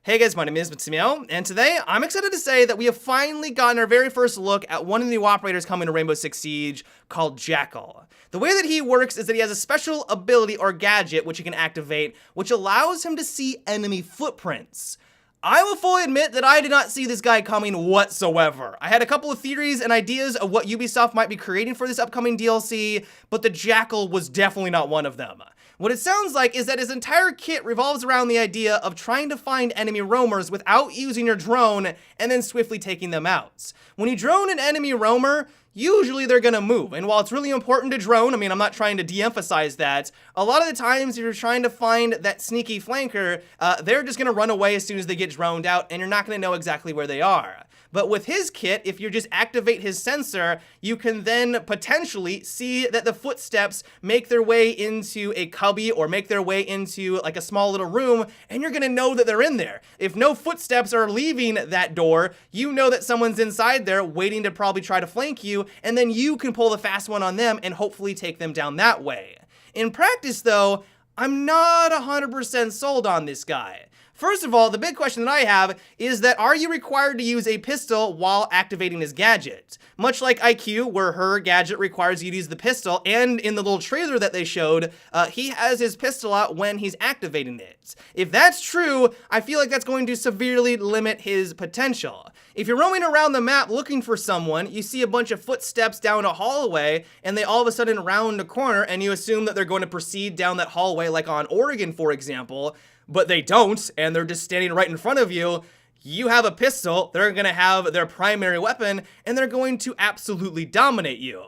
Hey guys, my name is Matsumiel, and today I'm excited to say that we have finally gotten our very first look at one of the new operators coming to Rainbow Six Siege called Jackal. The way that he works is that he has a special ability or gadget which he can activate, which allows him to see enemy footprints. I will fully admit that I did not see this guy coming whatsoever. I had a couple of theories and ideas of what Ubisoft might be creating for this upcoming DLC, but the Jackal was definitely not one of them. What it sounds like is that his entire kit revolves around the idea of trying to find enemy roamers without using your drone and then swiftly taking them out. When you drone an enemy roamer, usually they're gonna move, and while it's really important to drone, I'm not trying to de-emphasize that, a lot of the times if you're trying to find that sneaky flanker, they're just gonna run away as soon as they get droned out, and you're not gonna know exactly where they are. But with his kit, if you just activate his sensor, you can then potentially see that the footsteps make their way into a cubby or make their way into like a small little room, and you're gonna know that they're in there. If no footsteps are leaving that door, you know that someone's inside there waiting to probably try to flank you, and then you can pull the fast one on them and hopefully take them down that way. In practice though, I'm not 100% sold on this guy. First of all, the big question that I have is that are you required to use a pistol while activating his gadget? Much like IQ, where her gadget requires you to use the pistol, and in the little trailer that they showed, he has his pistol out when he's activating it. If that's true, I feel like that's going to severely limit his potential. If you're roaming around the map looking for someone, you see a bunch of footsteps down a hallway, and they all of a sudden round a corner, and you assume that they're going to proceed down that hallway like on Oregon, for example, but they don't, and they're just standing right in front of you. You have a pistol, they're gonna have their primary weapon, and they're going to absolutely dominate you.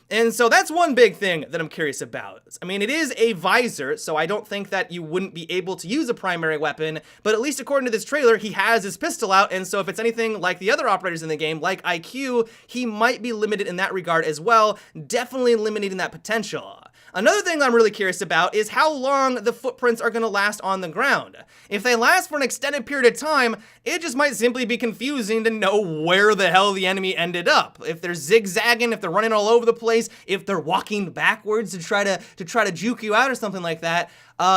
And so that's one big thing that I'm curious about. It is a visor, so I don't think that you wouldn't be able to use a primary weapon, but at least according to this trailer, he has his pistol out, and so if it's anything like the other operators in the game, like IQ, he might be limited in that regard as well, definitely limiting that potential. Another thing I'm really curious about is how long the footprints are going to last on the ground. If they last for an extended period of time, it just might simply be confusing to know where the hell the enemy ended up. If they're zigzagging, if they're running all over the place, if they're walking backwards to try to juke you out or something like that,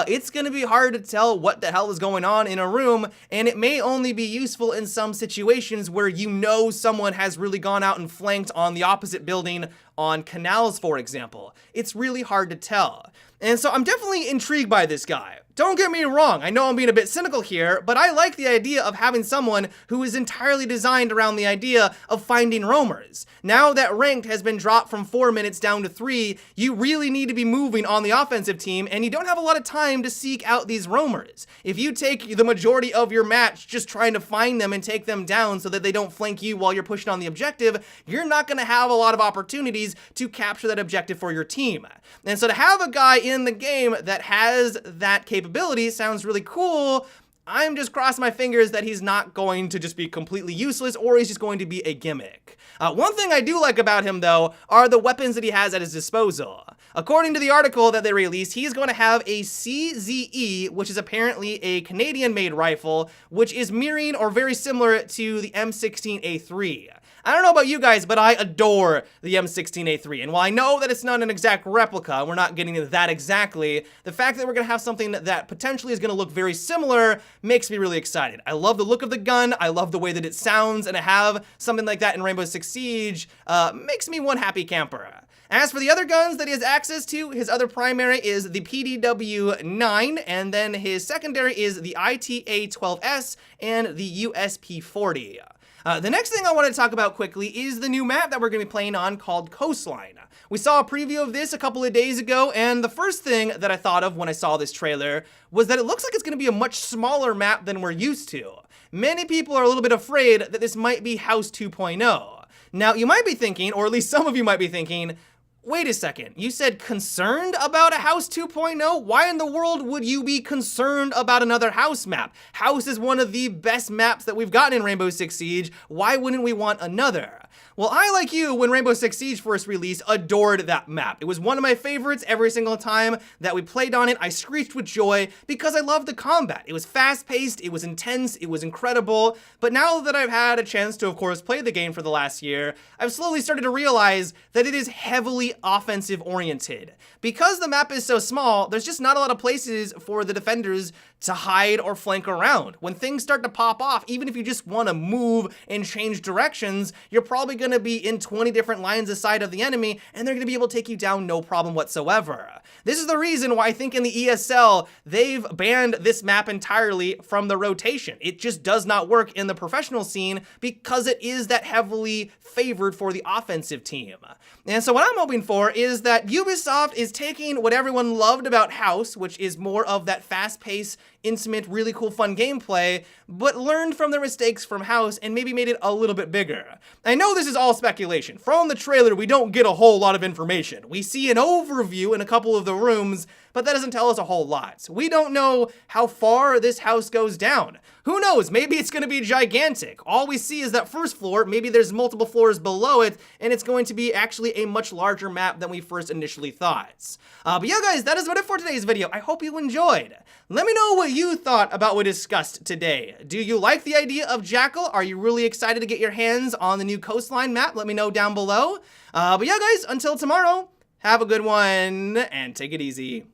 it's going to be hard to tell what the hell is going on in a room, and it may only be useful in some situations where you know someone has really gone out and flanked on the opposite building on canals, for example. It's really hard to tell. And so I'm definitely intrigued by this guy. Don't get me wrong, I know I'm being a bit cynical here, but I like the idea of having someone who is entirely designed around the idea of finding roamers. Now that ranked has been dropped from 4 minutes down to 3, you really need to be moving on the offensive team, and you don't have a lot of time to seek out these roamers. If you take the majority of your match just trying to find them and take them down so that they don't flank you while you're pushing on the objective, you're not going to have a lot of opportunities to capture that objective for your team. And so to have a guy in the game that has that capability sounds really cool. I'm just crossing my fingers that he's not going to just be completely useless, or he's just going to be a gimmick. One thing I do like about him, though, are the weapons that he has at his disposal. According to the article that they released, he's going to have a CZE, which is apparently a Canadian-made rifle, which is mirroring or very similar to the M16A3. I don't know about you guys, but I adore the M16A3, and while I know that it's not an exact replica, we're not getting it that exactly, the fact that we're going to have something that potentially is going to look very similar makes me really excited. I love the look of the gun, I love the way that it sounds, and to have something like that in Rainbow Six Siege makes me one happy camper. As for the other guns that he has access to, his other primary is the PDW-9, and then his secondary is the ITA-12S and the USP-40. The next thing I want to talk about quickly is the new map that we're going to be playing on called Coastline. We saw a preview of this a couple of days ago, and the first thing that I thought of when I saw this trailer was that it looks like it's going to be a much smaller map than we're used to. Many people are a little bit afraid that this might be House 2.0. Now, you might be thinking, or at least some of you might be thinking, wait a second, you said concerned about a House 2.0? Why in the world would you be concerned about another House map? House is one of the best maps that we've gotten in Rainbow Six Siege. Why wouldn't we want another? Well, I, like you, when Rainbow Six Siege first released, adored that map. It was one of my favorites every single time that we played on it. I screeched with joy because I loved the combat. It was fast-paced, it was intense, it was incredible. But now that I've had a chance to, of course, play the game for the last year, I've slowly started to realize that it is heavily offensive-oriented. Because the map is so small, there's just not a lot of places for the defenders to hide or flank around. When things start to pop off, even if you just want to move and change directions, you're probably going to be in 20 different lines of sight of the enemy, and they're going to be able to take you down no problem whatsoever. This is the reason why I think in the ESL, they've banned this map entirely from the rotation. It just does not work in the professional scene because it is that heavily favored for the offensive team. And so what I'm hoping for is that Ubisoft is taking what everyone loved about House, which is more of that fast-paced, intimate, really cool, fun gameplay, but learned from their mistakes from House and maybe made it a little bit bigger. I know this is all speculation. From the trailer, we don't get a whole lot of information. We see an overview in a couple of the rooms, but that doesn't tell us a whole lot. We don't know how far this house goes down. Who knows? Maybe it's going to be gigantic. All we see is that first floor. Maybe there's multiple floors below it, and it's going to be actually a much larger map than we first initially thought. But yeah, guys, that is about it for today's video. I hope you enjoyed. Let me know what you thought about what we discussed today. Do you like the idea of Jackal? Are you really excited to get your hands on the new Coastline map? Let me know down below. But yeah, guys, until tomorrow, have a good one, and take it easy.